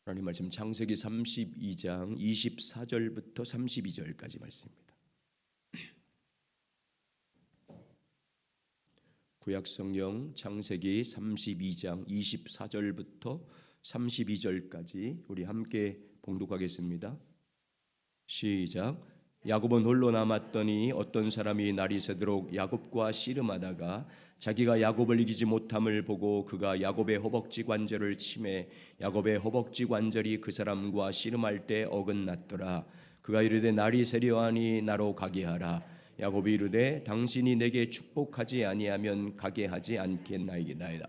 하나님 말씀 창세기 32장 24절부터 32절까지 말씀입니다. 구약성경 창세기 32장 24절부터 32절까지 우리 함께 봉독하겠습니다. 시작. 야곱은 홀로 남았더니 어떤 사람이 날이 새도록 야곱과 씨름하다가 자기가 야곱을 이기지 못함을 보고 그가 야곱의 허벅지 관절을 치매 야곱의 허벅지 관절이 그 사람과 씨름할 때 어긋났더라. 그가 이르되 날이 새려하니 나로 가게 하라. 야곱이 이르되 당신이 내게 축복하지 아니하면 가게 하지 않겠나이다.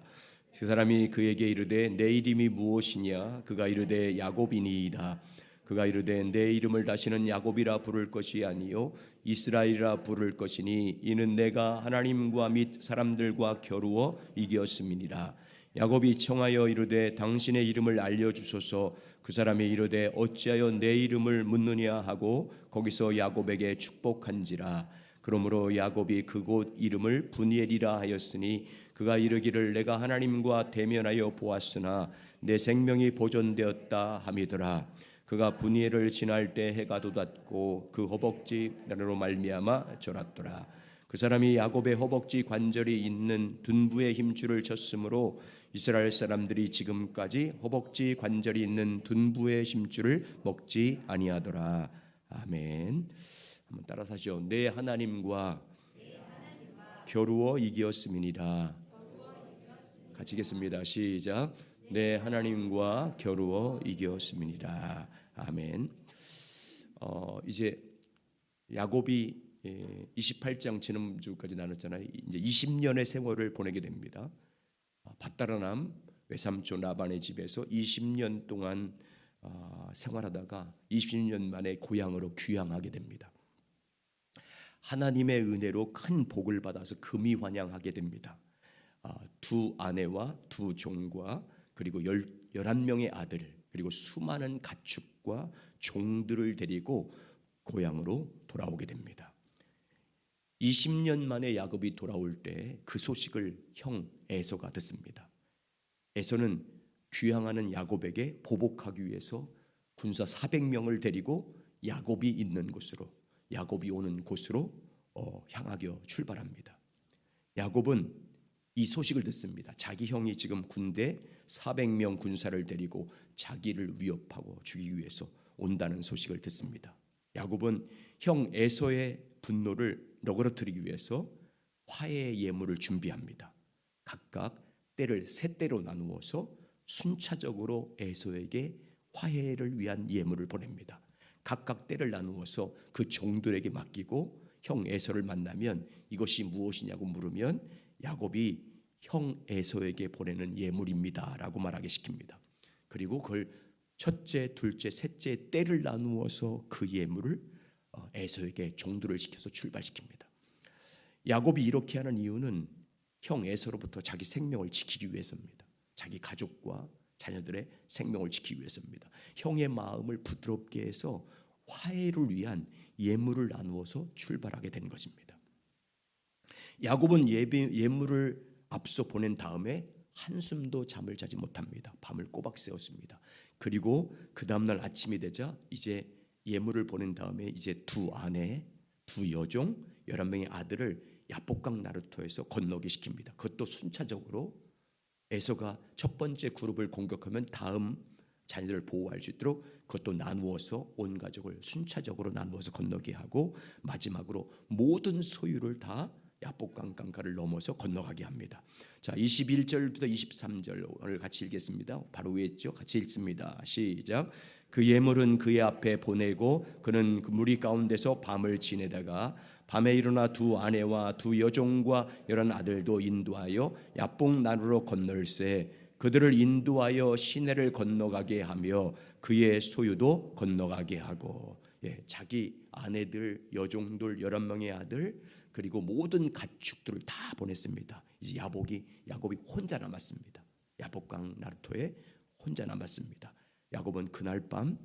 그 사람이 그에게 이르되 내 이름이 무엇이냐? 그가 이르되 야곱이니이다. 그가 이르되 내 이름을 다시는 야곱이라 부를 것이 아니요 이스라엘이라 부를 것이니 이는 내가 하나님과 및 사람들과 겨루어 이겼음이니라. 야곱이 청하여 이르되 당신의 이름을 알려주소서. 그 사람이 이르되 어찌하여 내 이름을 묻느냐 하고 거기서 야곱에게 축복한지라. 그러므로 야곱이 그곳 이름을 브니엘이라 하였으니 그가 이르기를 내가 하나님과 대면하여 보았으나 내 생명이 보존되었다 함이더라. 그가 브니엘을 지날 때 해가 돋았고 그 허벅지 나로 말미암아 절았더라. 그 사람이 야곱의 허벅지 관절이 있는 둔부의 힘줄을 쳤으므로 이스라엘 사람들이 지금까지 허벅지 관절이 있는 둔부의 힘줄을 먹지 아니하더라. 아멘. 한번 따라서 하시죠. 내 하나님과 겨루어 이기었음이니라. 같이 읽겠습니다. 시작. 내 하나님과 겨루어 이기었음이니라. 아멘. 이제 야곱이 28장 지난주까지 나눴잖아요. 이제 20년의 생활을 보내게 됩니다. 밧다라남 외삼촌 라반의 집에서 20년 동안 생활하다가 20년 만에 고향으로 귀향하게 됩니다. 하나님의 은혜로 큰 복을 받아서 금이 환영하게 됩니다. 두 아내와 두 종과 그리고 11명의 아들 그리고 수많은 가축과 종들을 데리고 고향으로 돌아오게 됩니다. 20년 만에 야곱이 돌아올 때 그 소식을 형 에서가 듣습니다. 에서는 귀향하는 야곱에게 보복하기 위해서 군사 400명을 데리고 야곱이 있는 곳으로 야곱이 오는 곳으로 향하여 출발합니다. 야곱은 이 소식을 듣습니다. 자기 형이 지금 군대 400명 군사를 데리고 자기를 위협하고 죽이기 위해서 온다는 소식을 듣습니다. 야곱은 형 에서의 분노를 너그러뜨리기 위해서 화해의 예물을 준비합니다. 각각 떼를 3떼로 나누어서 순차적으로 에서에게 화해를 위한 예물을 보냅니다. 각각 떼를 나누어서 그 종들에게 맡기고 형 에서를 만나면 이것이 무엇이냐고 물으면 야곱이 형 에서에게 보내는 예물입니다 라고 말하게 시킵니다. 그리고 그걸 첫째, 둘째, 셋째 떼를 나누어서 그 예물을 에서에게 종들을 시켜서 출발시킵니다. 야곱이 이렇게 하는 이유는 형 에서로부터 자기 생명을 지키기 위해서입니다. 자기 가족과 자녀들의 생명을 지키기 위해서입니다. 형의 마음을 부드럽게 해서 화해를 위한 예물을 나누어서 출발하게 된 것입니다. 야곱은 예물을 앞서 보낸 다음에 한숨도 잠을 자지 못합니다. 밤을 꼬박 새웠습니다. 그리고 그 다음날 아침이 되자 이제 예물을 보낸 다음에 이제 두 아내, 두 여종, 11명의 아들을 야복강 나루터에서 건너게 시킵니다. 그것도 순차적으로 에서가 첫 번째 그룹을 공격하면 다음 자녀들을 보호할 수 있도록 그것도 나누어서 온 가족을 순차적으로 나누어서 건너게 하고 마지막으로 모든 소유를 다 야복강 강가를 넘어서 건너가게 합니다. 자, 21절부터 23절을 같이 읽겠습니다. 바로 위에 있죠. 같이 읽습니다. 시작. 그 예물은 그의 앞에 보내고 그는 그 무리 가운데서 밤을 지내다가 밤에 일어나 두 아내와 두 여종과 11 아들도 인도하여 야복 나루로 건널세 그들을 인도하여 시내를 건너가게 하며 그의 소유도 건너가게 하고 자기 아내들, 여종들, 11명의 아들 그리고 모든 가축들을 다 보냈습니다. 이제 야곱이 혼자 남았습니다. 야복강 나루토에 혼자 남았습니다. 야곱은 그날 밤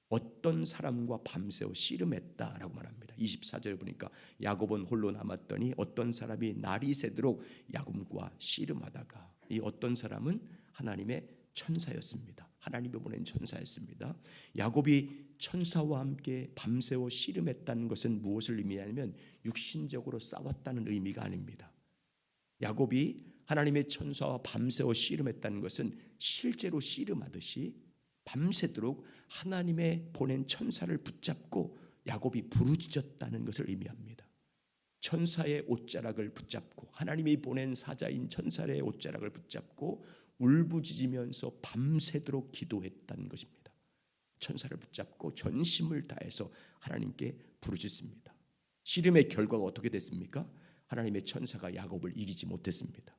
어떤 사람과 밤새워 씨름했다라고 말합니다. 24절에 보니까 야곱은 홀로 남았더니 어떤 사람이 날이 새도록 야곱과 씨름하다가 이 어떤 사람은 하나님의 천사였습니다. 하나님이 보낸 천사였습니다. 야곱이 천사와 함께 밤새워 씨름했다는 것은 무엇을 의미하냐면 육신적으로 싸웠다는 의미가 아닙니다. 야곱이 하나님의 천사와 밤새워 씨름했다는 것은 실제로 씨름하듯이 밤새도록 하나님의 보낸 천사를 붙잡고 야곱이 부르짖었다는 것을 의미합니다. 천사의 옷자락을 붙잡고 하나님이 보낸 사자인 천사의 옷자락을 붙잡고 울부짖으면서 밤새도록 기도했다는 것입니다. 천사를 붙잡고 전심을 다해서 하나님께 부르짖습니다. 씨름의 결과가 어떻게 됐습니까? 하나님의 천사가 야곱을 이기지 못했습니다.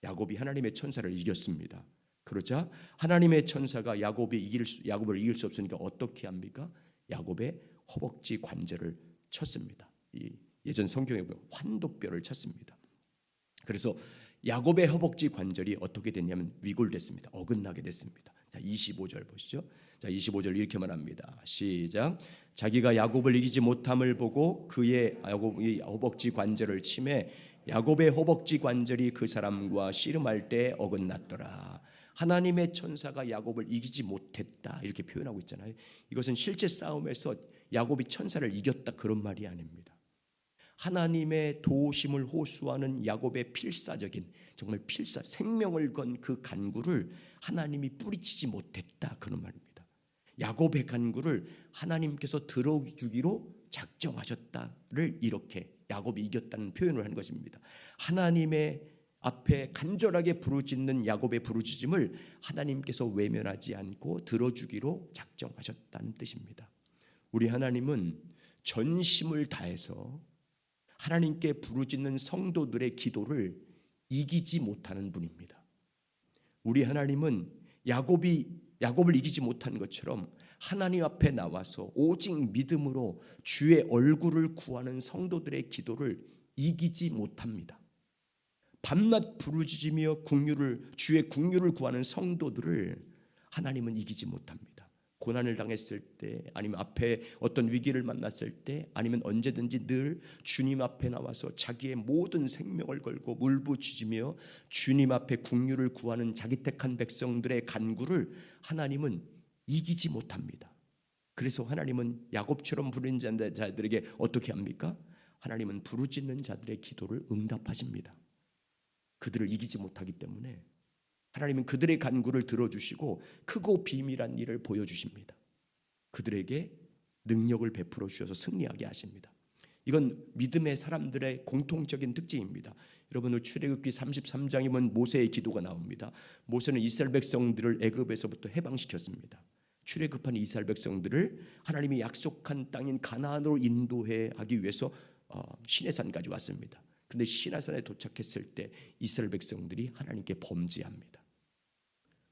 야곱이 하나님의 천사를 이겼습니다. 그러자 하나님의 천사가 야곱을 이길 수 없으니까 어떻게 합니까? 야곱의 허벅지 관절을 쳤습니다. 예전 성경에 보면 환도뼈를 쳤습니다. 그래서 야곱의 허벅지 관절이 어떻게 됐냐면 위골됐습니다. 어긋나게 됐습니다. 자, 25절 보시죠. 자, 25절 이렇게 말합니다. 시작. 자기가 야곱을 이기지 못함을 보고 그의 야곱의 허벅지 관절을 치매 야곱의 허벅지 관절이 그 사람과 씨름할 때 어긋났더라. 하나님의 천사가 야곱을 이기지 못했다 이렇게 표현하고 있잖아요. 이것은 실제 싸움에서 야곱이 천사를 이겼다 그런 말이 아닙니다. 하나님의 도우심을 호소하는 야곱의 필사적인 정말 생명을 건 그 간구를 하나님이 뿌리치지 못했다 그런 말입니다. 야곱의 간구를 하나님께서 들어주기로 작정하셨다를 이렇게 야곱이 이겼다는 표현을 한 것입니다. 하나님의 앞에 간절하게 부르짖는 야곱의 부르짖음을 하나님께서 외면하지 않고 들어주기로 작정하셨다는 뜻입니다. 우리 하나님은 전심을 다해서 하나님께 부르짖는 성도들의 기도를 이기지 못하는 분입니다. 우리 하나님은 야곱을 이기지 못한 것처럼 하나님 앞에 나와서 오직 믿음으로 주의 얼굴을 구하는 성도들의 기도를 이기지 못합니다. 밤낮 부르짖으며 주의 긍휼을 구하는 성도들을 하나님은 이기지 못합니다. 고난을 당했을 때 아니면 앞에 어떤 위기를 만났을 때 아니면 언제든지 늘 주님 앞에 나와서 자기의 모든 생명을 걸고 울부짖으며 주님 앞에 긍휼을 구하는 자기 택한 백성들의 간구를 하나님은 이기지 못합니다. 그래서 하나님은 야곱처럼 부르짖는 자들에게 어떻게 합니까? 하나님은 부르짖는 자들의 기도를 응답하십니다. 그들을 이기지 못하기 때문에 하나님은 그들의 간구를 들어주시고 크고 비밀한 일을 보여주십니다. 그들에게 능력을 베풀어 주셔서 승리하게 하십니다. 이건 믿음의 사람들의 공통적인 특징입니다. 여러분 출애굽기 33장이면 모세의 기도가 나옵니다. 모세는 이스라엘 백성들을 애굽에서부터 해방시켰습니다. 출애굽한 이스라엘 백성들을 하나님이 약속한 땅인 가나안으로 인도해 하기 위해서 시내산까지 왔습니다. 그런데 시내산에 도착했을 때 이스라엘 백성들이 하나님께 범죄합니다.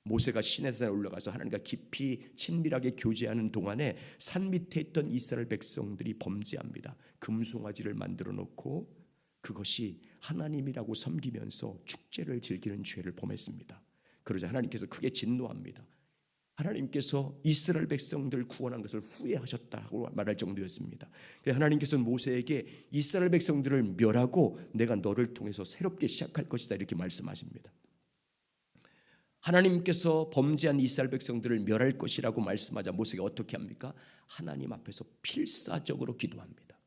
모세가 시내산에 올라가서 하나님과 깊이 친밀하게 교제하는 동안에 산 밑에 있던 이스라엘 백성들이 범죄합니다. 금송아지를 만들어 놓고 그것이 하나님이라고 섬기면서 축제를 즐기는 죄를 범했습니다. 그러자 하나님께서 크게 진노합니다. 하나님께서 이스라엘 백성들 구원한 것을 후회하셨다고 말할 정도였습니다. 그래서 하나님께서는 모세에게 이스라엘 백성들을 멸하고 내가 너를 통해서 새롭게 시작할 것이다 이렇게 말씀하십니다. 하나님께서 범죄한 이스라엘 백성들을 멸할 것이라고 말씀하자 모세가 어떻게 합니까? 하나님 앞에서 필사적으로 기도합니다.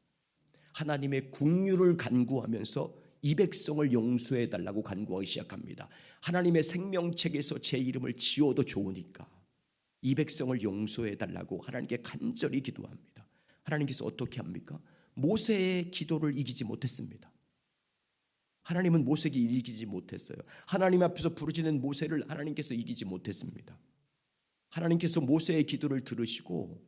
하나님의 긍휼을 간구하면서 이 백성을 용서해 달라고 간구하기 시작합니다. 하나님의 생명책에서 제 이름을 지워도 좋으니까 이 백성을 용서해 달라고 하나님께 간절히 기도합니다. 하나님께서 어떻게 합니까? 모세의 기도를 이기지 못했습니다. 하나님은 모세에게 이기지 못했어요. 하나님 앞에서 부르짖는 모세를 하나님께서 이기지 못했습니다. 하나님께서 모세의 기도를 들으시고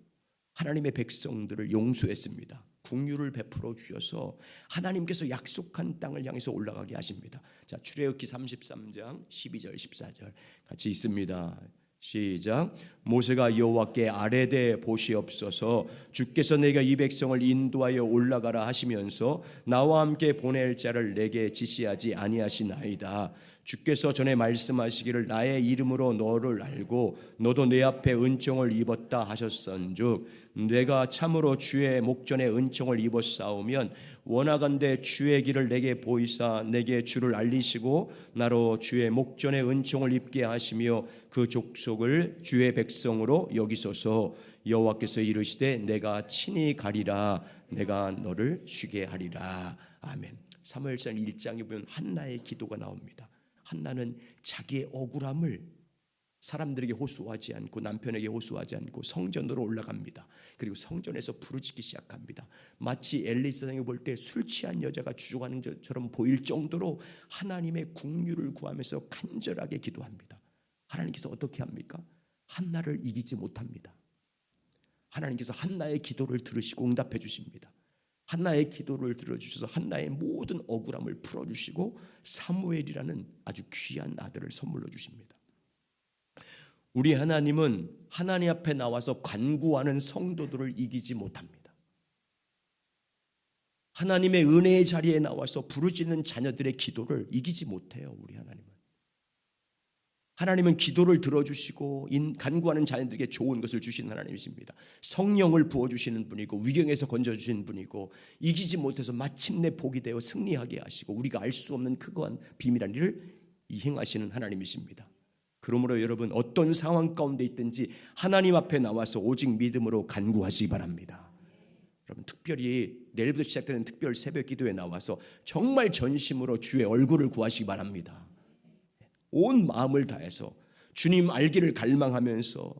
하나님의 백성들을 용서했습니다. 긍휼을 베풀어 주셔서 하나님께서 약속한 땅을 향해서 올라가게 하십니다. 자, 출애굽기 33장 12절 14절 같이 있습니다. 시작. 모세가 여호와께 아뢰되 보시옵소서 주께서 내가 이 백성을 인도하여 올라가라 하시면서 나와 함께 보낼 자를 내게 지시하지 아니하시나이다. 주께서 전에 말씀하시기를 나의 이름으로 너를 알고 너도 내 앞에 은총을 입었다 하셨은즉 내가 참으로 주의 목전에 은총을 입었사오면 원하건대 주의 길을 내게 보이사 내게 주를 알리시고 나로 주의 목전에 은총을 입게 하시며 그 족속을 주의 백성으로 여기소서. 여호와께서 이르시되 내가 친히 가리라 내가 너를 쉬게 하리라. 아멘. 사무엘상 1장에 보면 한나의 기도가 나옵니다. 한나는 자기의 억울함을 사람들에게 호소하지 않고 남편에게 호소하지 않고 성전으로 올라갑니다. 그리고 성전에서 부르짖기 시작합니다. 마치 엘리 세상에 볼 때 술 취한 여자가 주저하는 것처럼 보일 정도로 하나님의 긍휼을 구하면서 간절하게 기도합니다. 하나님께서 어떻게 합니까? 한나를 이기지 못합니다. 하나님께서 한나의 기도를 들으시고 응답해 주십니다. 한나의 기도를 들어주셔서 한나의 모든 억울함을 풀어주시고 사무엘이라는 아주 귀한 아들을 선물로 주십니다. 우리 하나님은 하나님 앞에 나와서 간구하는 성도들을 이기지 못합니다. 하나님의 은혜의 자리에 나와서 부르짖는 자녀들의 기도를 이기지 못해요. 우리 하나님은 기도를 들어주시고 간구하는 자녀들에게 좋은 것을 주시는 하나님이십니다. 성령을 부어주시는 분이고 위경에서 건져주시는 분이고 이기지 못해서 마침내 복이 되어 승리하게 하시고 우리가 알 수 없는 크고한 비밀한 일을 이행하시는 하나님이십니다. 그러므로 여러분 어떤 상황 가운데 있든지 하나님 앞에 나와서 오직 믿음으로 간구하시기 바랍니다. 여러분 특별히 내일부터 시작되는 특별 새벽 기도에 나와서 정말 전심으로 주의 얼굴을 구하시기 바랍니다. 온 마음을 다해서 주님 알기를 갈망하면서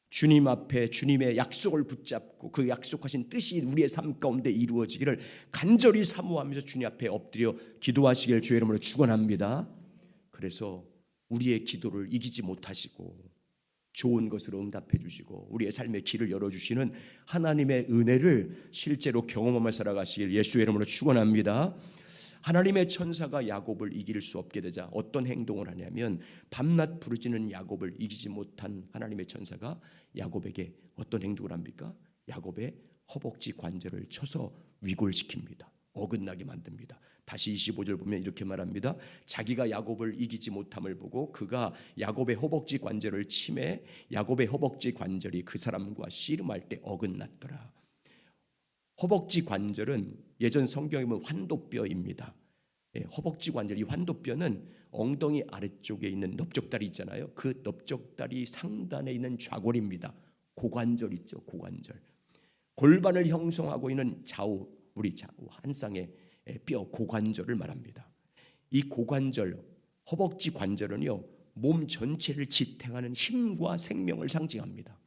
주님 앞에 주님의 약속을 붙잡고 그 약속하신 뜻이 우리의 삶 가운데 이루어지기를 간절히 사모하면서 주님 앞에 엎드려 기도하시길 주의 이름으로 축원합니다. 그래서 우리의 기도를 이기지 못하시고 좋은 것으로 응답해 주시고 우리의 삶의 길을 열어주시는 하나님의 은혜를 실제로 경험하며 살아가시길 예수의 이름으로 축원합니다. 하나님의 천사가 야곱을 이길 수 없게 되자 어떤 행동을 하냐면 밤낮 부르짖는 야곱을 이기지 못한 하나님의 천사가 야곱에게 어떤 행동을 합니까? 야곱의 허벅지 관절을 쳐서 위골시킵니다. 어긋나게 만듭니다. 다시 25절 보면 이렇게 말합니다. 자기가 야곱을 이기지 못함을 보고 그가 야곱의 허벅지 관절을 치매 야곱의 허벅지 관절이 그 사람과 씨름할 때 어긋났더라. 허벅지 관절은 예전 성경에 보면 환도뼈입니다. 허벅지 관절, 이 환도뼈는 엉덩이 아래쪽에 있는 넓적다리 있잖아요. 그 넓적다리 상단에 있는 좌골입니다. 고관절 있죠, 고관절. 골반을 형성하고 있는 우리 좌우 한 쌍의 뼈 고관절을 말합니다. 이 고관절, 허벅지 관절은요 몸 전체를 지탱하는 힘과 생명을 상징합니다.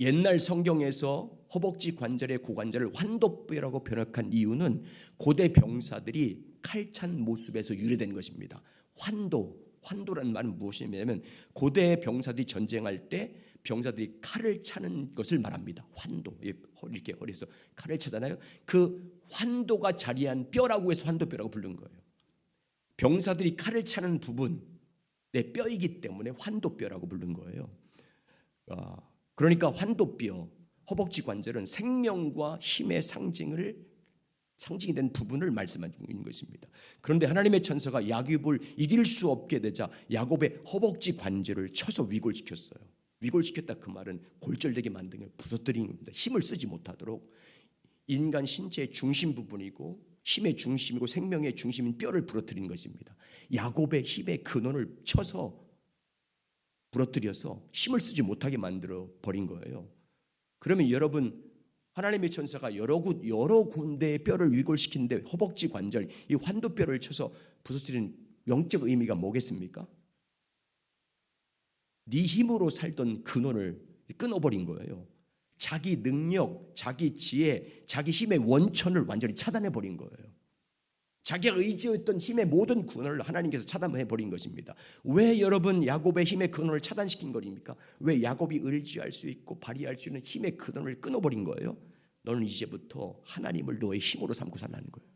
옛날 성경에서 허벅지 관절의 고관절을 환도뼈라고 번역한 이유는 고대 병사들이 칼찬 모습에서 유래된 것입니다. 환도라는 말은 무엇이냐면 고대 병사들이 전쟁할 때 병사들이 칼을 차는 것을 말합니다. 환도, 이렇게 허리에서 칼을 차잖아요. 그 환도가 자리한 뼈라고 해서 환도뼈라고 부른 거예요. 병사들이 칼을 차는 부분, 내 뼈이기 때문에 환도뼈라고 부른 거예요. 그러니까 환도뼈, 허벅지 관절은 생명과 힘의 상징이 된 부분을 말씀하고 있는 것입니다. 그런데 하나님의 천사가 야곱을 이길 수 없게 되자 야곱의 허벅지 관절을 쳐서 위골시켰어요. 위골시켰다 그 말은 골절되게 만든 걸 부서뜨린 겁니다. 힘을 쓰지 못하도록. 인간 신체의 중심 부분이고 힘의 중심이고 생명의 중심인 뼈를 부러뜨린 것입니다. 야곱의 힘의 근원을 쳐서 부러뜨려서 힘을 쓰지 못하게 만들어 버린 거예요. 그러면 여러분 하나님의 천사가 여러 군데의 뼈를 위골시키는데 허벅지 관절, 이 환도뼈를 쳐서 부서뜨리는 영적 의미가 뭐겠습니까? 네 힘으로 살던 근원을 끊어버린 거예요. 자기 능력, 자기 지혜, 자기 힘의 원천을 완전히 차단해버린 거예요. 자기가 의지했던 힘의 모든 근원을 하나님께서 차단해버린 것입니다. 왜 여러분 야곱의 힘의 근원을 차단시킨 거입니까? 왜 야곱이 의지할 수 있고 발휘할 수 있는 힘의 근원을 끊어버린 거예요? 너는 이제부터 하나님을 너의 힘으로 삼고 살라는 거예요.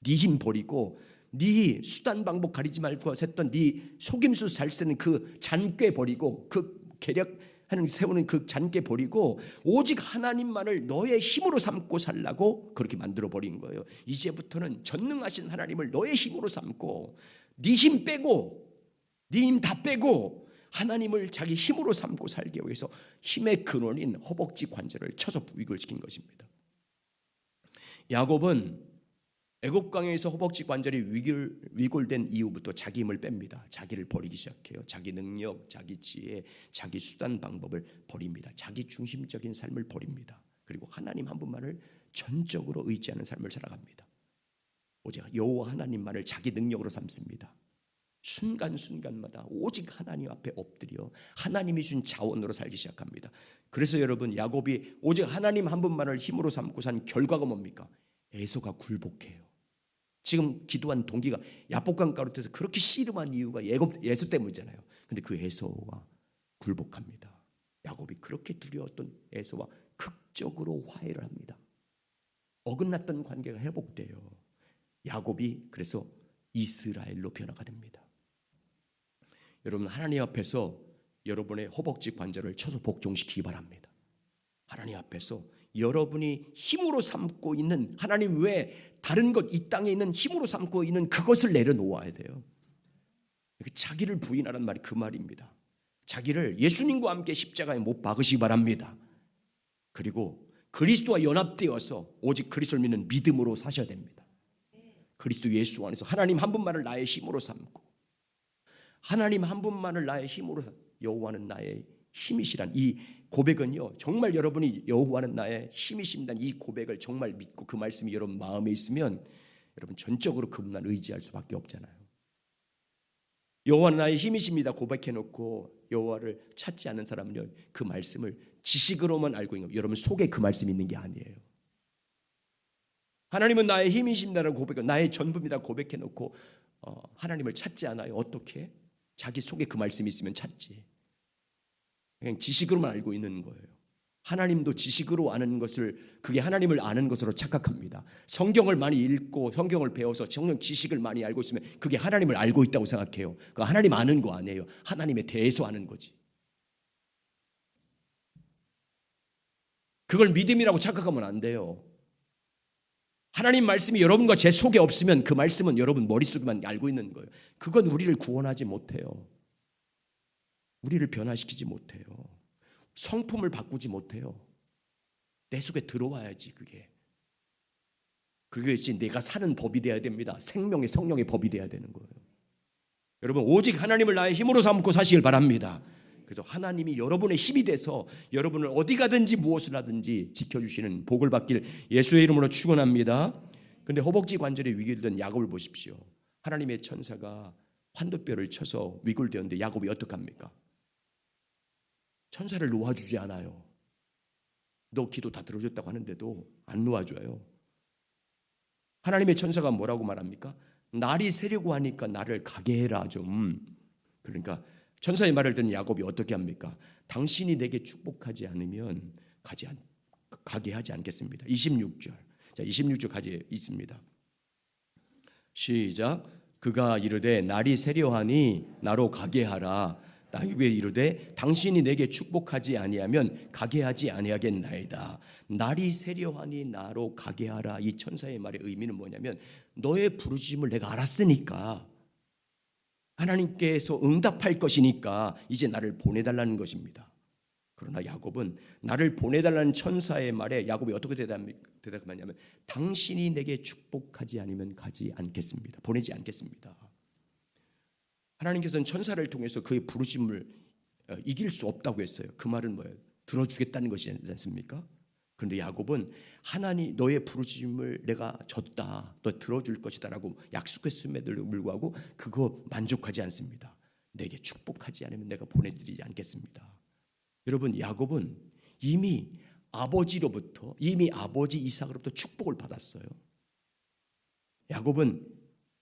네 힘 버리고 네 수단 방법 가리지 말고 했던 네 속임수 잘 쓰는 그 잔꾀 버리고 그 계략 하는 세우는 그 잔깨 버리고 오직 하나님만을 너의 힘으로 삼고 살라고 그렇게 만들어 버린 거예요. 이제부터는 전능하신 하나님을 너의 힘으로 삼고 네 힘 빼고 네 힘 다 빼고 하나님을 자기 힘으로 삼고 살기 위해서 힘의 근원인 허벅지 관절을 쳐서 위골시킨 것입니다. 야곱은 애굽강에서 허벅지 관절이 위골된 이후부터 자기 힘을 뺍니다. 자기를 버리기 시작해요. 자기 능력, 자기 지혜, 자기 수단 방법을 버립니다. 자기 중심적인 삶을 버립니다. 그리고 하나님 한 분만을 전적으로 의지하는 삶을 살아갑니다. 오직 여호와 하나님만을 자기 능력으로 삼습니다. 순간순간마다 오직 하나님 앞에 엎드려 하나님이 준 자원으로 살기 시작합니다. 그래서 여러분, 야곱이 오직 하나님 한 분만을 힘으로 삼고 산 결과가 뭡니까? 에서가 굴복해요. 지금 기도한 동기가 야복강 가루에서 그렇게 씨름한 이유가 에서 때문이잖아요. 근데 그 에서가 굴복합니다. 야곱이 그렇게 두려웠던 에서와 극적으로 화해를 합니다. 어긋났던 관계가 회복돼요. 야곱이 그래서 이스라엘로 변화가 됩니다. 여러분, 하나님 앞에서 여러분의 허벅지 관절을 쳐서 복종시키기 바랍니다. 하나님 앞에서 여러분이 힘으로 삼고 있는 하나님 외에 다른 것, 이 땅에 있는 힘으로 삼고 있는 그것을 내려놓아야 돼요. 자기를 부인하라는 말이 그 말입니다. 자기를 예수님과 함께 십자가에 못 박으시기 바랍니다. 그리고 그리스도와 연합되어서 오직 그리스도를 믿는 믿음으로 사셔야 됩니다. 그리스도 예수 안에서 하나님 한 분만을 나의 힘으로 삼고 하나님 한 분만을 나의 힘으로 여호와는 나의 힘이시란 이 고백은요, 정말 여러분이 여호와는 나의 힘이십니다, 이 고백을 정말 믿고 그 말씀이 여러분 마음에 있으면 여러분 전적으로 그분만 의지할 수밖에 없잖아요. 여호와는 나의 힘이십니다 고백해놓고 여호와를 찾지 않는 사람은요, 그 말씀을 지식으로만 알고 있는 거예요. 여러분 속에 그 말씀이 있는 게 아니에요. 하나님은 나의 힘이십니다라고 고백하고 나의 전부입니다 고백해놓고 하나님을 찾지 않아요. 어떻게? 자기 속에 그 말씀이 있으면 찾지. 그냥 지식으로만 알고 있는 거예요. 하나님도 지식으로 아는 것을 그게 하나님을 아는 것으로 착각합니다. 성경을 많이 읽고 성경을 배워서 성경 지식을 많이 알고 있으면 그게 하나님을 알고 있다고 생각해요. 그거 하나님 아는 거 아니에요. 하나님에 대해서 아는 거지. 그걸 믿음이라고 착각하면 안 돼요. 하나님 말씀이 여러분과 제 속에 없으면 그 말씀은 여러분 머릿속에만 알고 있는 거예요. 그건 우리를 구원하지 못해요. 우리를 변화시키지 못해요. 성품을 바꾸지 못해요. 내 속에 들어와야지 그게. 그것이 내가 사는 법이 돼야 됩니다. 생명의 성령의 법이 돼야 되는 거예요. 여러분 오직 하나님을 나의 힘으로 삼고 사시길 바랍니다. 그래서 하나님이 여러분의 힘이 돼서 여러분을 어디 가든지 무엇을 하든지 지켜주시는 복을 받길 예수의 이름으로 축원합니다. 그런데 허벅지 관절에 위골된 야곱을 보십시오. 하나님의 천사가 환도뼈를 쳐서 위골되었는데 야곱이 어떡합니까? 천사를 놓아주지 않아요. 너 기도 다 들어줬다고 하는데도 안 놓아줘요. 하나님의 천사가 뭐라고 말합니까? 날이 새려고 하니까 나를 가게 해라 좀. 그러니까 천사의 말을 듣는 야곱이 어떻게 합니까? 당신이 내게 축복하지 않으면 가게 하지 않겠습니다. 26절. 자, 26절 가지 있습니다. 시작. 그가 이르되 날이 새려하니 나로 가게 하라. 야곱이 이르되 당신이 내게 축복하지 아니하면 가게 하지 아니하겠나이다. 날이 새려하니 나로 가게 하라. 이 천사의 말의 의미는 뭐냐면 너의 부르심을 내가 알았으니까 하나님께서 응답할 것이니까 이제 나를 보내달라는 것입니다. 그러나 야곱은 나를 보내달라는 천사의 말에 야곱이 어떻게 대답하냐면 당신이 내게 축복하지 않으면 가지 않겠습니다. 보내지 않겠습니다. 하나님께서는 천사를 통해서 그의 부르심을 이길 수 없다고 했어요. 그 말은 뭐예요? 들어주겠다는 것이지 않습니까? 그런데 야곱은 하나님 너의 부르심을 내가 줬다, 너 들어줄 것이다라고 약속했음에도 불구하고 그거 만족하지 않습니다. 내게 축복하지 않으면 내가 보내드리지 않겠습니다. 여러분 야곱은 이미 아버지 이삭으로부터 축복을 받았어요. 야곱은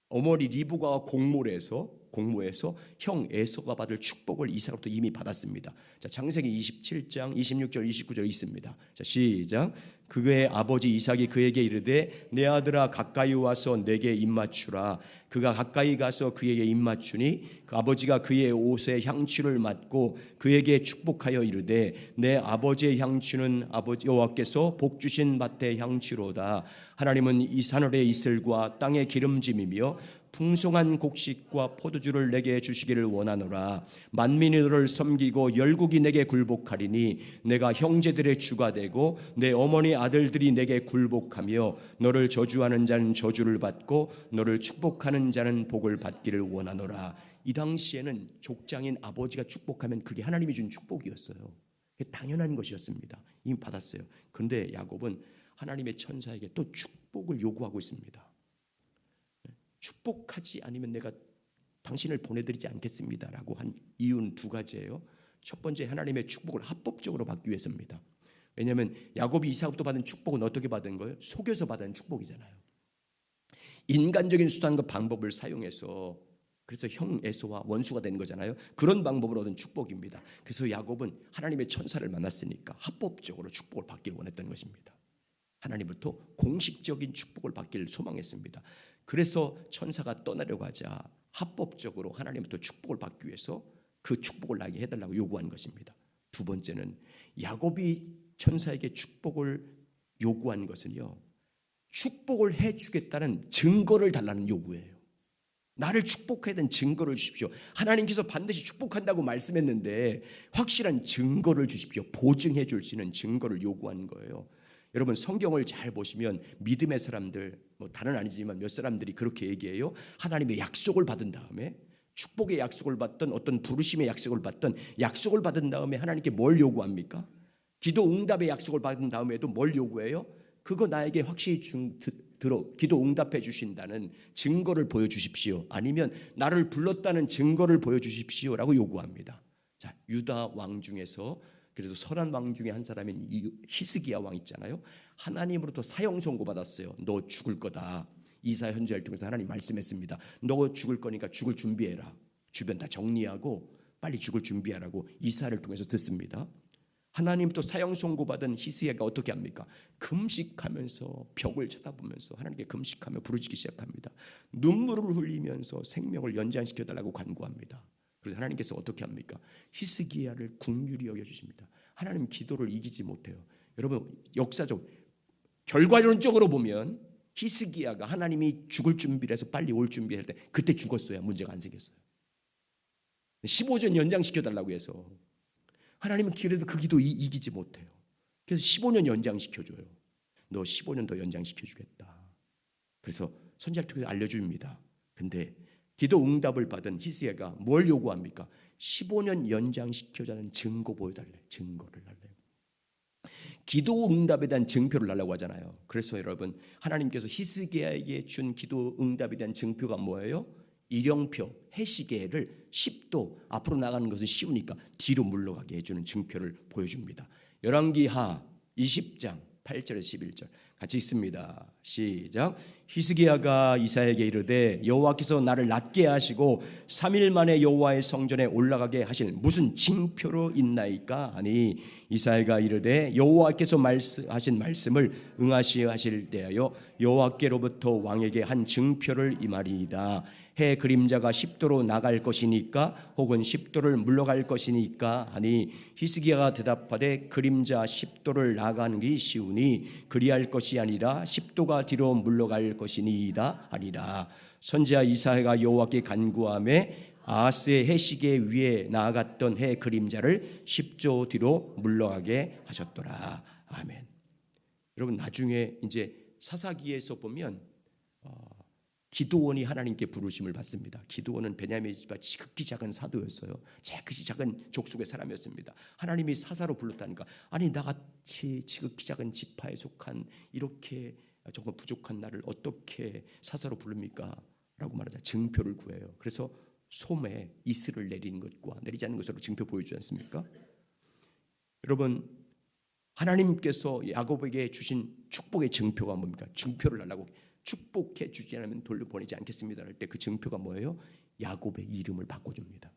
어머니 리브가와 공모를 해서 공모해서 형 에서가 받을 축복을 이삭으로부터 이미 받았습니다. 자, 창세기 27장 26절 29절 있습니다. 자, 시작. 그의 아버지 이삭이 그에게 이르되 내 아들아 가까이 와서 내게 입맞추라. 그가 가까이 가서 그에게 입맞추니 그 아버지가 그의 옷에 향취를 맡고 그에게 축복하여 이르되 내 아버지의 향취는 아버지 여호와께서 복 주신 밭의 향취로다. 하나님은 이 하늘의 이슬과 땅의 기름짐이며 풍성한 곡식과 포도주를 내게 주시기를 원하노라. 만민이 너를 섬기고 열국이 내게 굴복하리니 내가 형제들의 주가 되고 내 어머니 아들들이 내게 굴복하며 너를 저주하는 자는 저주를 받고 너를 축복하는 자는 복을 받기를 원하노라. 이 당시에는 족장인 아버지가 축복하면 그게 하나님이 준 축복이었어요. 그게 당연한 것이었습니다. 이미 받았어요. 그런데 야곱은 하나님의 천사에게 또 축복을 요구하고 있습니다. 축복하지 않으면 내가 당신을 보내드리지 않겠습니다라고 한 이유는 두 가지예요. 첫 번째, 하나님의 축복을 합법적으로 받기 위해서입니다. 왜냐하면 야곱이 이삭부터 받은 축복은 어떻게 받은 거예요? 속여서 받은 축복이잖아요. 인간적인 수단과 방법을 사용해서 그래서 형 에서와 원수가 된 거잖아요. 그런 방법으로 얻은 축복입니다. 그래서 야곱은 하나님의 천사를 만났으니까 합법적으로 축복을 받기를 원했던 것입니다. 하나님부터 공식적인 축복을 받기를 소망했습니다. 그래서 천사가 떠나려고 하자 합법적으로 하나님부터 축복을 받기 위해서 그 축복을 나에게 해달라고 요구한 것입니다. 두 번째는 야곱이 천사에게 축복을 요구한 것은요, 축복을 해주겠다는 증거를 달라는 요구예요. 나를 축복해야 되는 증거를 주십시오. 하나님께서 반드시 축복한다고 말씀했는데 확실한 증거를 주십시오. 보증해 줄 수 있는 증거를 요구한 거예요. 여러분, 성경을 잘 보시면 믿음의 사람들, 다는 아니지만 몇 사람들이 그렇게 얘기해요. 하나님의 약속을 받은 다음에, 축복의 약속을 받던 어떤 부르심의 약속을 받던 약속을 받은 다음에 하나님께 뭘 요구합니까? 기도 응답의 약속을 받은 다음에도 뭘 요구해요? 그거 나에게 확실히 기도 응답해 주신다는 증거를 보여주십시오. 아니면 나를 불렀다는 증거를 보여주십시오라고 요구합니다. 자, 유다 왕 중에서 그래도 선한 왕 중에 한 사람인 히스기야 왕 있잖아요. 하나님으로부터 사형 선고 받았어요. 너 죽을 거다. 이사 현지를 통해서 하나님 말씀했습니다. 너 죽을 거니까 죽을 준비해라. 주변 다 정리하고 빨리 죽을 준비하라고 이사를 통해서 듣습니다. 하나님부터 사형 선고 받은 히스기야가 어떻게 합니까? 금식하면서 벽을 쳐다보면서 하나님께 금식하며 부르짖기 시작합니다. 눈물을 흘리면서 생명을 연장시켜 달라고 간구합니다. 그래서 하나님께서 어떻게 합니까? 히스기야를 긍휼히 여겨주십니다. 하나님 기도를 이기지 못해요. 여러분, 역사적 결과론적으로 보면 히스기야가 하나님이 죽을 준비를 해서 빨리 올 준비할 때 그때 죽었어야 문제가 안 생겼어요. 15년 연장시켜달라고 해서 하나님은 그래도 그 기도 이기지 못해요. 그래서 15년 연장시켜줘요. 너 15년 더 연장시켜주겠다. 그래서 선지자를 통해서 알려줍니다. 근데 기도 응답을 받은 히스기야가 뭘 요구합니까? 15년 연장시켜자는 증거 보여달래. 증거를 달래요. 기도 응답에 대한 증표를 달라고 하잖아요. 그래서 여러분, 하나님께서 히스기야에게 준 기도 응답에 대한 증표가 뭐예요? 일영표, 해시계를 10도 앞으로 나가는 것은 쉬우니까 뒤로 물러가게 해주는 증표를 보여줍니다. 열왕기하 20장 8절에서 11절 같이 있습니다. 시작. 히스기야가 이사야에게 이르되 여호와께서 나를 낫게 하시고 3일 만에 여호와의 성전에 올라가게 하실 무슨 징표로 있나이까 하니 이사야가 이르되 여호와께서 하신 말씀을 응하시어 하실 때하여 여호와께로부터 왕에게 한 증표를 임하리이다. 해 그림자가 10도로 나갈 것이니까 혹은 10도를 물러갈 것이니까 하니 히스기야가 대답하되 그림자 10도를 나가는 게 쉬우니 그리할 것이 아니라 10도가 뒤로 물러갈 것이니이다 하리라. 선지자 이사야가 여호와께 간구하매 아하스의 해시계 위에 나아갔던 해 그림자를 10조 뒤로 물러가게 하셨더라. 아멘. 여러분, 나중에 이제 사사기에서 보면 기드온이 하나님께 부르심을 받습니다. 기드온은 베냐민 집안 지극히 작은 사도였어요. 지극히 작은 족속의 사람이었습니다. 하나님이 사사로 불렀다니까, 아니 나같이 지극히 작은 지파에 속한 이렇게 정말 부족한 나를 어떻게 사사로 부릅니까? 라고 말하자 증표를 구해요. 그래서 솜에 이슬을 내리는 것과 내리지 않는 것으로 증표 보여주지 않습니까? 여러분, 하나님께서 야곱에게 주신 축복의 증표가 뭡니까? 증표를 달라고, 축복해 주지 않으면 돌려보내지 않겠습니다 할 때 그 증표가 뭐예요? 야곱의 이름을 바꿔줍니다.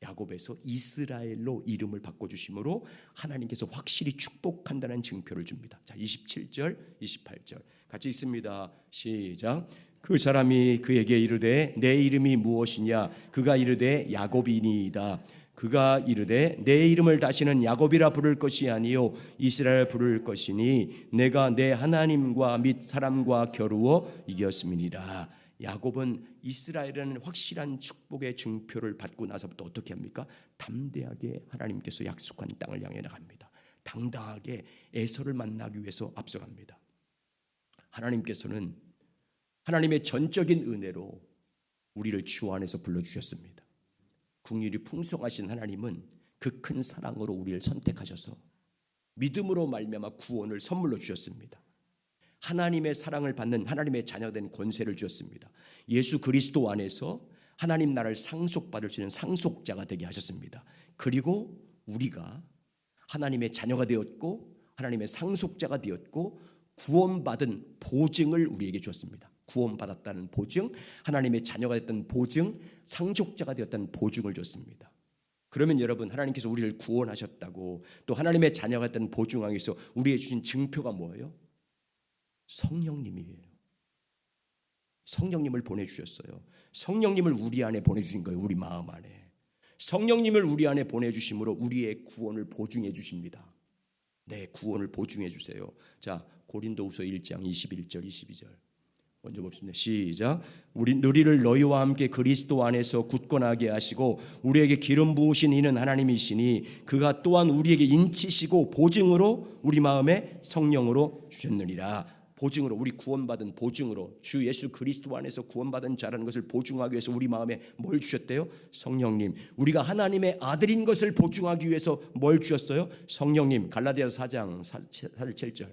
야곱에서 이스라엘로 이름을 바꿔주심으로 하나님께서 확실히 축복한다는 증표를 줍니다. 자, 27절, 28절 같이 읽습니다. 시작. 그 사람이 그에게 이르되 내 이름이 무엇이냐? 그가 이르되 야곱이니이다. 그가 이르되 내 이름을 다시는 야곱이라 부를 것이 아니요 이스라엘 부를 것이니 내가 내 하나님과 및 사람과 겨루어 이겼음이니라. 야곱은 이스라엘은 확실한 축복의 증표를 받고 나서부터 어떻게 합니까? 담대하게 하나님께서 약속한 땅을 향해 나갑니다. 당당하게 에서를 만나기 위해서 앞서갑니다. 하나님께서는 하나님의 전적인 은혜로 우리를 주 안에서 불러주셨습니다. 긍휼이 풍성하신 하나님은 그 큰 사랑으로 우리를 선택하셔서 믿음으로 말미암아 구원을 선물로 주셨습니다. 하나님의 사랑을 받는 하나님의 자녀된 권세를 주었습니다. 예수 그리스도 안에서 하나님 나라를 상속받을 수 있는 상속자가 되게 하셨습니다. 그리고 우리가 하나님의 자녀가 되었고 하나님의 상속자가 되었고 구원받은 보증을 우리에게 주었습니다. 구원받았다는 보증, 하나님의 자녀가 됐다는 보증, 상속자가 되었다는 보증을 줬습니다. 그러면 여러분, 하나님께서 우리를 구원하셨다고 또 하나님의 자녀가 됐다는 보증하기 위해서 우리에게 주신 증표가 뭐예요? 성령님이에요. 성령님을 보내주셨어요. 성령님을 우리 안에 보내주신 거예요. 우리 마음 안에. 성령님을 우리 안에 보내주심으로 우리의 구원을 보증해 주십니다. 네, 구원을 보증해 주세요. 자, 고린도후서 1장 21절 22절 먼저 봅시다. 시작. 우리를 너희와 함께 그리스도 안에서 굳건하게 하시고 우리에게 기름 부으신 이는 하나님이시니 그가 또한 우리에게 인치시고 보증으로 우리 마음에 성령으로 주셨느니라. 보증으로, 우리 구원받은 보증으로 주 예수 그리스도 안에서 구원받은 자라는 것을 보증하기 위해서 우리 마음에 뭘 주셨대요? 성령님. 우리가 하나님의 아들인 것을 보증하기 위해서 뭘 주셨어요? 성령님. 갈라디아서 4장 7절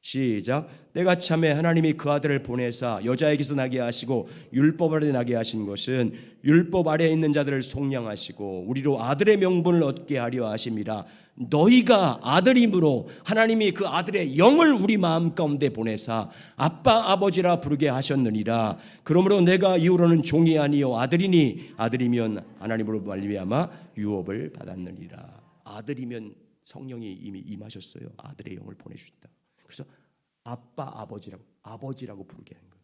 시작. 때가 참에 하나님이 그 아들을 보내사 여자에게서 나게 하시고 율법 아래 나게 하신 것은 율법 아래에 있는 자들을 속량하시고 우리로 아들의 명분을 얻게 하려 하심이라. 너희가 아들임으로 하나님이 그 아들의 영을 우리 마음 가운데 보내사 아빠 아버지라 부르게 하셨느니라. 그러므로 내가 이후로는 종이 아니요 아들이니 아들이면 하나님으로 말미암아 유업을 받았느니라. 아들이면 성령이 이미 임하셨어요. 아들의 영을 보내주신다. 그래서 아빠 아버지라고 부르게 하는 거예요.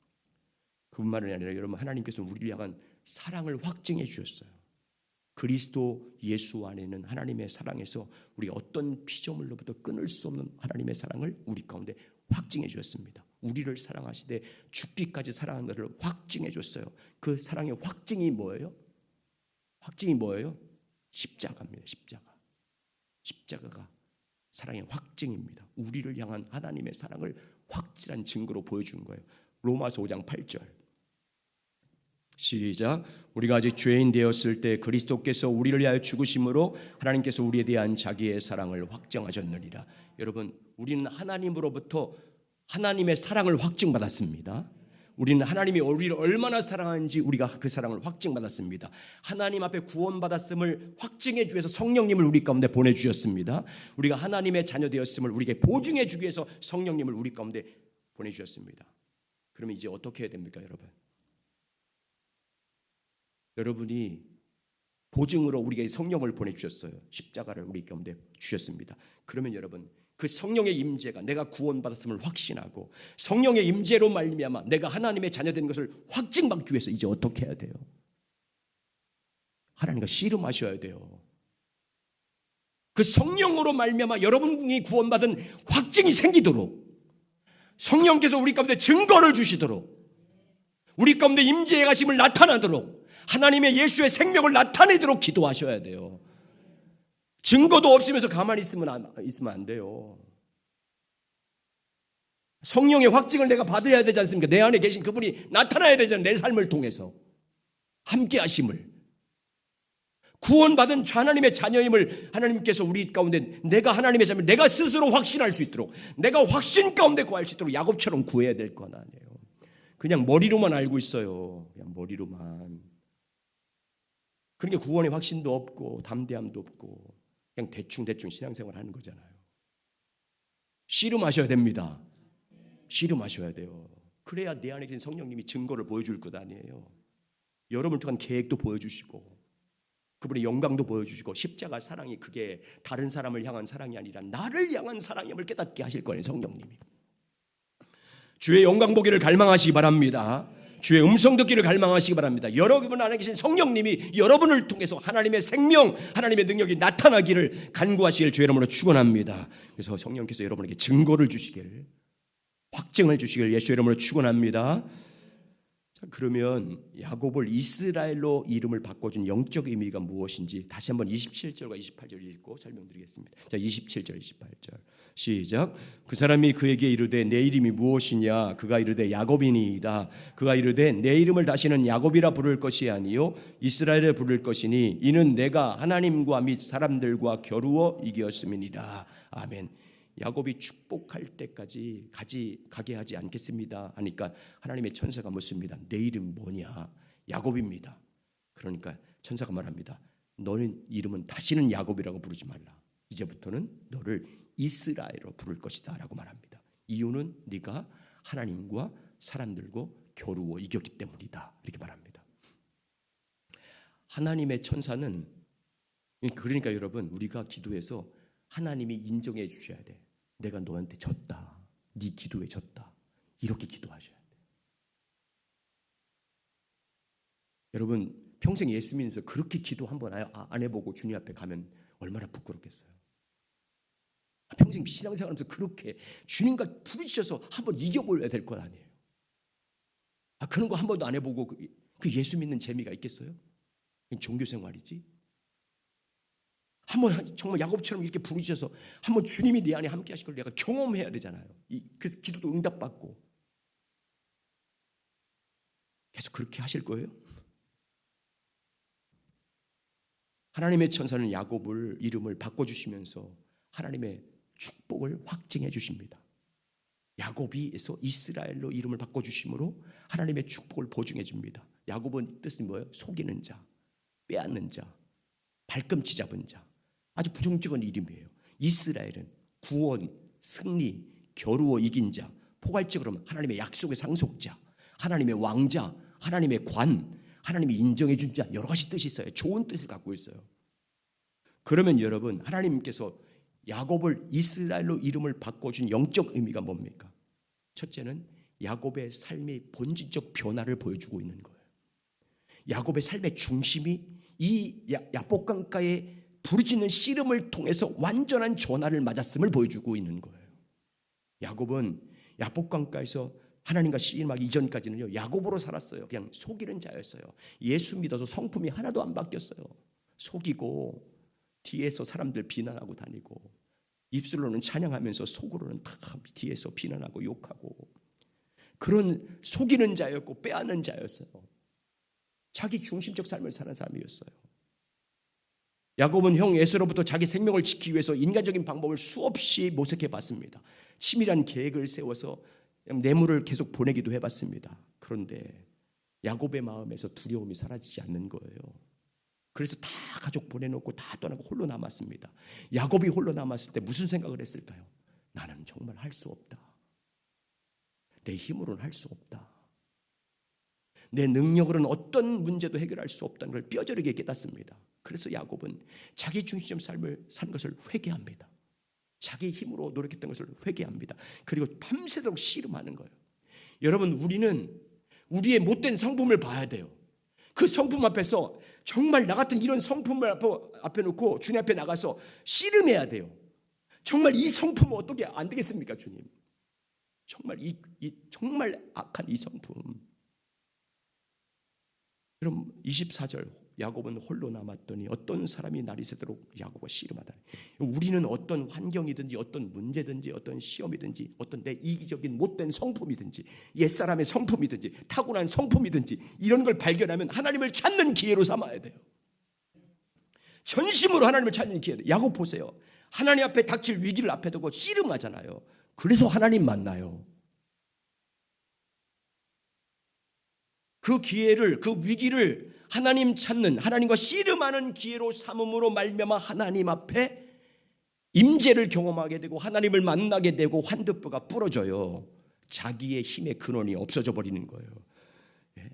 그뿐만이 아니라 여러분, 하나님께서 우리를 향한 사랑을 확증해 주셨어요. 그리스도 예수 안에는 하나님의 사랑에서 우리가 어떤 피조물로부터 끊을 수 없는 하나님의 사랑을 우리 가운데 확증해 주셨습니다. 우리를 사랑하시되 죽기까지 사랑한 것을 확증해 줬어요. 그 사랑의 확증이 뭐예요? 확증이 뭐예요? 십자가입니다. 십자가가 사랑의 확증입니다. 우리를 향한 하나님의 사랑을 확실한 증거로 보여준 거예요. 로마서 5장 8절 시작. 우리가 아직 죄인 되었을 때 그리스도께서 우리를 위하여 죽으심으로 하나님께서 우리에 대한 자기의 사랑을 확정하셨느니라. 여러분, 우리는 하나님으로부터 하나님의 사랑을 확증받았습니다. 우리는 하나님이 우리를 얼마나 사랑하는지 우리가 그 사랑을 확증받았습니다. 하나님 앞에 구원받았음을 확증해 주기 위해서 성령님을 우리 가운데 보내주셨습니다. 우리가 하나님의 자녀 되었음을 우리에게 보증해 주기 위해서 성령님을 우리 가운데 보내주셨습니다. 그러면 이제 어떻게 해야 됩니까, 여러분? 여러분이 보증으로 우리에게 성령을 보내주셨어요. 십자가를 우리 가운데 주셨습니다. 그러면 여러분, 그 성령의 임재가 내가 구원받았음을 확신하고 성령의 임재로 말미암아 내가 하나님의 자녀된 것을 확증받기 위해서 이제 어떻게 해야 돼요? 하나님과 씨름하셔야 돼요. 그 성령으로 말미암아 여러분이 구원받은 확증이 생기도록 성령께서 우리 가운데 증거를 주시도록 우리 가운데 임재의 가심을 나타나도록 하나님의 예수의 생명을 나타내도록 기도하셔야 돼요. 증거도 없으면서 가만히 있으면 안 돼요. 성령의 확증을 내가 받아야 되지 않습니까? 내 안에 계신 그분이 나타나야 되잖아요. 내 삶을 통해서 함께 하심을, 구원받은 하나님의 자녀임을 하나님께서 우리 가운데 내가 하나님의 자녀를 내가 스스로 확신할 수 있도록 내가 확신 가운데 구할 수 있도록 야곱처럼 구해야 될 건 아니에요. 그냥 머리로만 알고 있어요. 그냥 머리로만. 그러니까 구원의 확신도 없고 담대함도 없고 그냥 대충 신앙생활 하는 거잖아요. 씨름하셔야 됩니다. 씨름하셔야 돼요. 그래야 내 안에 계신 성령님이 증거를 보여줄 것 아니에요. 여러분을 통한 계획도 보여주시고 그분의 영광도 보여주시고 십자가 사랑이 그게 다른 사람을 향한 사랑이 아니라 나를 향한 사랑임을 깨닫게 하실 거예요. 성령님이. 주의 영광 보기를 갈망하시기 바랍니다. 주의 음성 듣기를 갈망하시기 바랍니다. 여러분 안에 계신 성령님이 여러분을 통해서 하나님의 생명, 하나님의 능력이 나타나기를 간구하시길 주의 이름으로 축원합니다. 그래서 성령께서 여러분에게 증거를 주시길, 확증을 주시길 예수의 이름으로 축원합니다. 자, 그러면 야곱을 이스라엘로 이름을 바꿔준 영적 의미가 무엇인지 다시 한번 27절과 28절 읽고 설명드리겠습니다. 자, 27절, 28절 시작. 그 사람이 그에게 이르되 내 이름이 무엇이냐? 그가 이르되 야곱이니이다. 그가 이르되 내 이름을 다시는 야곱이라 부를 것이 아니요 이스라엘에 부를 것이니 이는 내가 하나님과 및 사람들과 겨루어 이겼음이니라. 아멘. 야곱이 축복할 때까지 가게 하지 않겠습니다 하니까 하나님의 천사가 묻습니다. 내 이름 뭐냐? 야곱입니다. 그러니까 천사가 말합니다. 너는 이름은 다시는 야곱이라고 부르지 말라. 이제부터는 너를 이스라엘로 부를 것이다 라고 말합니다. 이유는 네가 하나님과 사람들과 겨루어 이겼기 때문이다 이렇게 말합니다. 하나님의 천사는, 그러니까 여러분 우리가 기도해서 하나님이 인정해 주셔야 돼. 내가 너한테 졌다. 네 기도에 졌다. 이렇게 기도하셔야 돼. 여러분 평생 예수 믿으면서 그렇게 기도 한번 안 해보고 주님 앞에 가면 얼마나 부끄럽겠어요. 평생 신앙생활하면서 그렇게 주님과 부딪혀서 한번 이겨보려야 될 것 아니에요. 그런 거 한 번도 안 해보고 그 예수 믿는 재미가 있겠어요? 종교생활이지. 한번 정말 야곱처럼 이렇게 부르셔서 한번 주님이 내 안에 함께 하실 걸 내가 경험해야 되잖아요. 그래서 기도도 응답받고. 계속 그렇게 하실 거예요? 하나님의 천사는 야곱을 이름을 바꿔주시면서 하나님의 축복을 확증해 주십니다. 야곱이에서 이스라엘로 이름을 바꿔주심으로 하나님의 축복을 보증해 줍니다. 야곱은 뜻이 뭐예요? 속이는 자, 빼앗는 자, 발꿈치 잡은 자. 아주 부정적인 이름이에요. 이스라엘은 구원, 승리, 겨루어 이긴 자, 포괄적으로 하나님의 약속의 상속자, 하나님의 왕자, 하나님의 관, 하나님이 인정해 준 자, 여러 가지 뜻이 있어요. 좋은 뜻을 갖고 있어요. 그러면 여러분 하나님께서 야곱을 이스라엘로 이름을 바꿔준 영적 의미가 뭡니까? 첫째는 야곱의 삶의 본질적 변화를 보여주고 있는 거예요. 야곱의 삶의 중심이 이 야복강가에 부르짖는 씨름을 통해서 완전한 전환을 맞았음을 보여주고 있는 거예요. 야곱은 야복강가에서 하나님과 씨름하기 이전까지는요 야곱으로 살았어요. 그냥 속이는 자였어요. 예수 믿어서 성품이 하나도 안 바뀌었어요. 속이고 뒤에서 사람들 비난하고 다니고 입술로는 찬양하면서 속으로는 다 뒤에서 비난하고 욕하고 그런 속이는 자였고 빼앗는 자였어요. 자기 중심적 삶을 사는 사람이었어요. 야곱은 형 에서로부터 자기 생명을 지키기 위해서 인간적인 방법을 수없이 모색해 봤습니다. 치밀한 계획을 세워서 뇌물을 계속 보내기도 해봤습니다. 그런데 야곱의 마음에서 두려움이 사라지지 않는 거예요. 그래서 다 가족 보내놓고 다 떠나고 홀로 남았습니다. 야곱이 홀로 남았을 때 무슨 생각을 했을까요? 나는 정말 할 수 없다. 내 힘으로는 할 수 없다. 내 능력으로는 어떤 문제도 해결할 수 없다는 걸 뼈저리게 깨닫습니다. 그래서 야곱은 자기 중심 삶을 사는 것을 회개합니다. 자기 힘으로 노력했던 것을 회개합니다. 그리고 밤새도록 씨름하는 거예요. 여러분 우리는 우리의 못된 성품을 봐야 돼요. 그 성품 앞에서 정말 나 같은 이런 성품을 앞에 놓고 주님 앞에 나가서 씨름해야 돼요. 정말 이 성품은 어떻게 안 되겠습니까 주님? 정말 정말 악한 이 성품. 그럼 24절 야곱은 홀로 남았더니 어떤 사람이 날이 새도록 야곱과 씨름하다니. 우리는 어떤 환경이든지 어떤 문제든지 어떤 시험이든지 어떤 내 이기적인 못된 성품이든지 옛사람의 성품이든지 타고난 성품이든지 이런 걸 발견하면 하나님을 찾는 기회로 삼아야 돼요. 전심으로 하나님을 찾는 기회. 야곱 보세요. 하나님 앞에 닥칠 위기를 앞에 두고 씨름하잖아요. 그래서 하나님 만나요. 그 기회를, 그 위기를 하나님 찾는, 하나님과 씨름하는 기회로 삼음으로 말미암아 하나님 앞에 임재를 경험하게 되고 하나님을 만나게 되고 환두뼈가 부러져요. 자기의 힘의 근원이 없어져 버리는 거예요.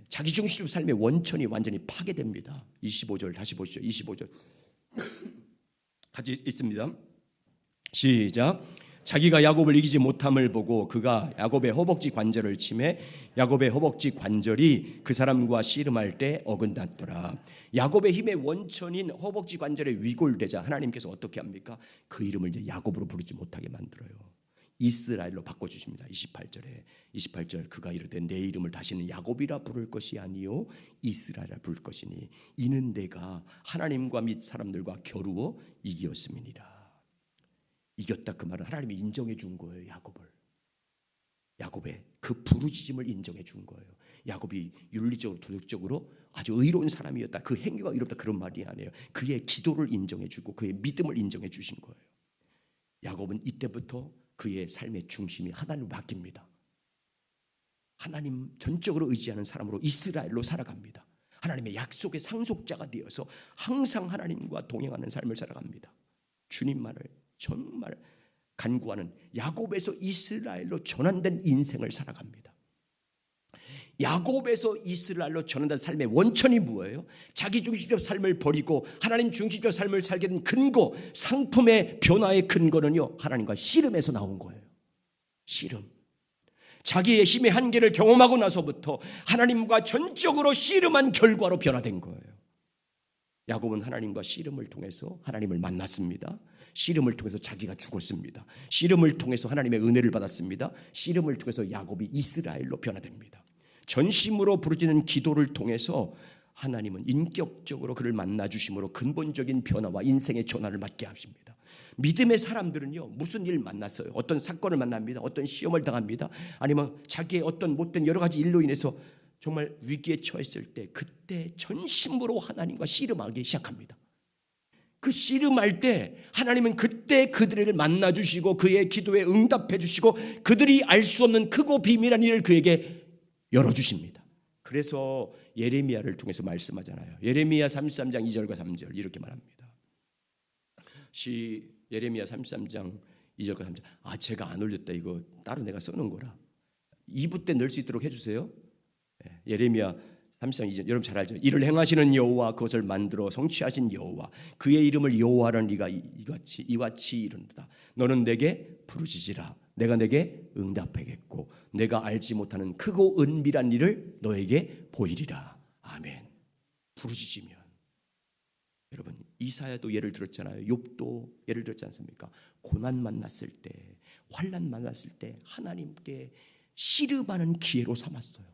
자기중심적 삶의 원천이 완전히 파괴됩니다. 25절 다시 보시죠. 25절 같이 있습니다. 시작. 자기가 야곱을 이기지 못함을 보고 그가 야곱의 허벅지 관절을 치매 야곱의 허벅지 관절이 그 사람과 씨름할 때 어긋났더라. 야곱의 힘의 원천인 허벅지 관절에 위골되자 하나님께서 어떻게 합니까? 그 이름을 이제 야곱으로 부르지 못하게 만들어요. 이스라엘로 바꿔주십니다. 28절 그가 이르되 내 이름을 다시는 야곱이라 부를 것이 아니요 이스라엘이라 부를 것이니 이는 내가 하나님과 및 사람들과 겨루어 이기었음이니라. 이겼다 그 말은 하나님이 인정해 준 거예요. 야곱의 그 부르짖음을 인정해 준 거예요. 야곱이 윤리적으로 도덕적으로 아주 의로운 사람이었다. 그 행위가 의롭다 그런 말이 아니에요. 그의 기도를 인정해 주고 그의 믿음을 인정해 주신 거예요. 야곱은 이때부터 그의 삶의 중심이 하나님을 맡깁니다. 하나님 전적으로 의지하는 사람으로 이스라엘로 살아갑니다. 하나님의 약속의 상속자가 되어서 항상 하나님과 동행하는 삶을 살아갑니다. 주님만을 정말 간구하는 야곱에서 이스라엘로 전환된 인생을 살아갑니다. 야곱에서 이스라엘로 전환된 삶의 원천이 뭐예요? 자기 중심적 삶을 버리고 하나님 중심적 삶을 살게 된 근거, 상품의 변화의 근거는요, 하나님과 씨름에서 나온 거예요. 씨름. 자기의 힘의 한계를 경험하고 나서부터 하나님과 전적으로 씨름한 결과로 변화된 거예요. 야곱은 하나님과 씨름을 통해서 하나님을 만났습니다. 씨름을 통해서 자기가 죽었습니다. 씨름을 통해서 하나님의 은혜를 받았습니다. 씨름을 통해서 야곱이 이스라엘로 변화됩니다. 전심으로 부르짖는 기도를 통해서 하나님은 인격적으로 그를 만나주심으로 근본적인 변화와 인생의 전환을 맞게 하십니다. 믿음의 사람들은요, 무슨 일 만났어요? 어떤 사건을 만납니다. 어떤 시험을 당합니다. 아니면 자기의 어떤 못된 여러 가지 일로 인해서 정말 위기에 처했을 때 그때 전심으로 하나님과 씨름하기 시작합니다. 그 씨름할 때 하나님은 그때 그들을 만나주시고 그의 기도에 응답해 주시고 그들이 알 수 없는 크고 비밀한 일을 그에게 열어주십니다. 그래서 예레미야를 통해서 말씀하잖아요. 예레미야 33장 2절과 3절 이렇게 말합니다. 예레미야 33장 2절과 3절. 제가 안 올렸다. 이거 따로 내가 써놓은 거라. 2부 때 넣을 수 있도록 해주세요. 예레미야 33장 2절 여러분 잘 알죠. 이를 행하시는 여호와 그것을 만들어 성취하신 여호와 그의 이름을 여호와라는 이가 이같이 이른다. 너는 내게 부르짖으라. 내가 내게 응답하겠고 내가 알지 못하는 크고 은밀한 일을 너에게 보이리라. 아멘. 부르짖으면 여러분 이사야도 예를 들었잖아요. 욥도 예를 들었지 않습니까? 고난 만났을 때 환난 만났을 때 하나님께 씨름하는 기회로 삼았어요.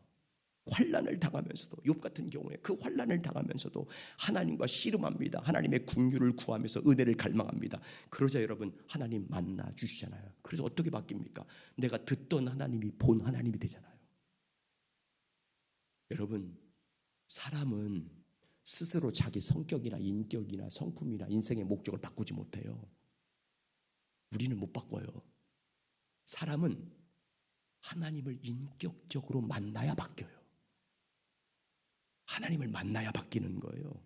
환난을 당하면서도 욥 같은 경우에 그 환난을 당하면서도 하나님과 씨름합니다. 하나님의 긍휼을 구하면서 은혜를 갈망합니다. 그러자 여러분 하나님 만나 주시잖아요. 그래서 어떻게 바뀝니까? 내가 듣던 하나님이 본 하나님이 되잖아요. 여러분 사람은 스스로 자기 성격이나 인격이나 성품이나 인생의 목적을 바꾸지 못해요. 우리는 못 바꿔요. 사람은 하나님을 인격적으로 만나야 바뀌어요. 하나님을 만나야 바뀌는 거예요.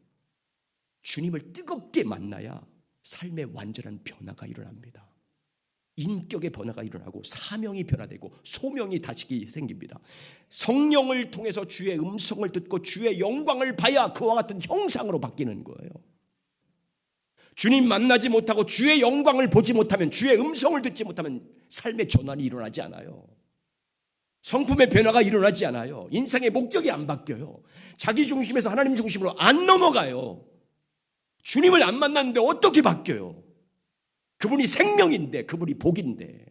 주님을 뜨겁게 만나야 삶의 완전한 변화가 일어납니다. 인격의 변화가 일어나고 사명이 변화되고 소명이 다시 생깁니다. 성령을 통해서 주의 음성을 듣고 주의 영광을 봐야 그와 같은 형상으로 바뀌는 거예요. 주님 만나지 못하고 주의 영광을 보지 못하면 주의 음성을 듣지 못하면 삶의 전환이 일어나지 않아요. 성품의 변화가 일어나지 않아요. 인생의 목적이 안 바뀌어요. 자기 중심에서 하나님 중심으로 안 넘어가요. 주님을 안 만났는데 어떻게 바뀌어요? 그분이 생명인데 그분이 복인데.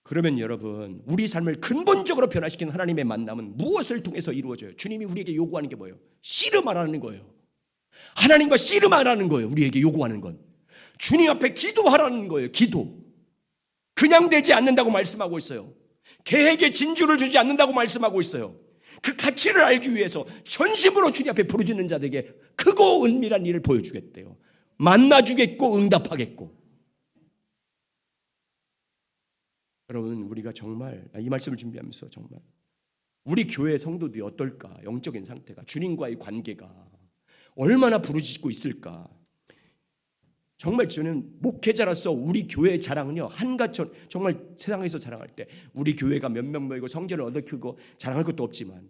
그러면 여러분 우리 삶을 근본적으로 변화시키는 하나님의 만남은 무엇을 통해서 이루어져요? 주님이 우리에게 요구하는 게 뭐예요? 씨름하라는 거예요. 하나님과 씨름하라는 거예요. 우리에게 요구하는 건 주님 앞에 기도하라는 거예요. 기도. 그냥 되지 않는다고 말씀하고 있어요. 계획에 진주를 주지 않는다고 말씀하고 있어요. 그 가치를 알기 위해서 전심으로 주님 앞에 부르짖는 자들에게 크고 은밀한 일을 보여주겠대요. 만나주겠고 응답하겠고. 여러분 우리가 정말 이 말씀을 준비하면서 정말 우리 교회 성도들이 어떨까? 영적인 상태가 주님과의 관계가 얼마나 부르짖고 있을까? 정말 저는 목회자로서 우리 교회의 자랑은요, 정말 세상에서 자랑할 때 우리 교회가 몇 명 모이고 성전을 얻어 크고 자랑할 것도 없지만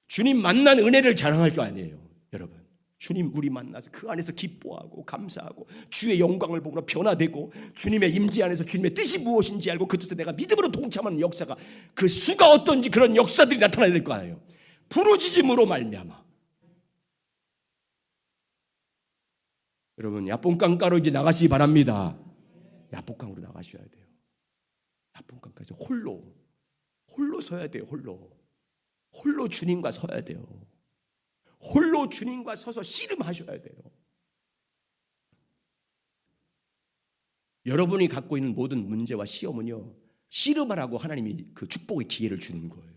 주님 만난 은혜를 자랑할 거 아니에요. 여러분, 주님 우리 만나서 그 안에서 기뻐하고 감사하고 주의 영광을 보고 변화되고 주님의 임재 안에서 주님의 뜻이 무엇인지 알고 그 뜻에 내가 믿음으로 동참하는 역사가, 그 수가 어떤지 그런 역사들이 나타나야 될 거 아니에요. 부르짖음으로 말미암아. 여러분, 야뽕강가로 이제 나가시기 바랍니다. 야뽕강으로 나가셔야 돼요. 야뽕강까지 홀로 서야 돼요. 홀로 주님과 서야 돼요. 홀로 주님과 서서 씨름하셔야 돼요. 여러분이 갖고 있는 모든 문제와 시험은요, 씨름하라고 하나님이 그 축복의 기회를 주는 거예요.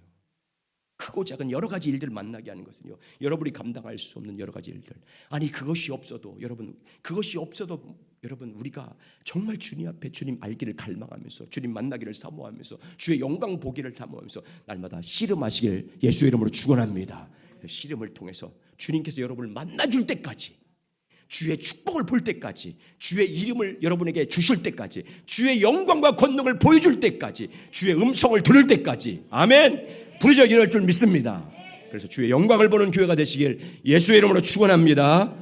크고 작은 여러 가지 일들을 만나게 하는 것은요, 여러분이 감당할 수 없는 여러 가지 일들. 아니 그것이 없어도 여러분 우리가 정말 주님 앞에 주님 알기를 갈망하면서 주님 만나기를 사모하면서 주의 영광 보기를 사모하면서 날마다 씨름하시길 예수의 이름으로 축원합니다. 씨름을 통해서 주님께서 여러분을 만나줄 때까지, 주의 축복을 볼 때까지, 주의 이름을 여러분에게 주실 때까지, 주의 영광과 권능을 보여줄 때까지, 주의 음성을 들을 때까지, 아멘, 부르짖어 일어날 줄 믿습니다. 그래서 주의 영광을 보는 교회가 되시길 예수의 이름으로 축원합니다.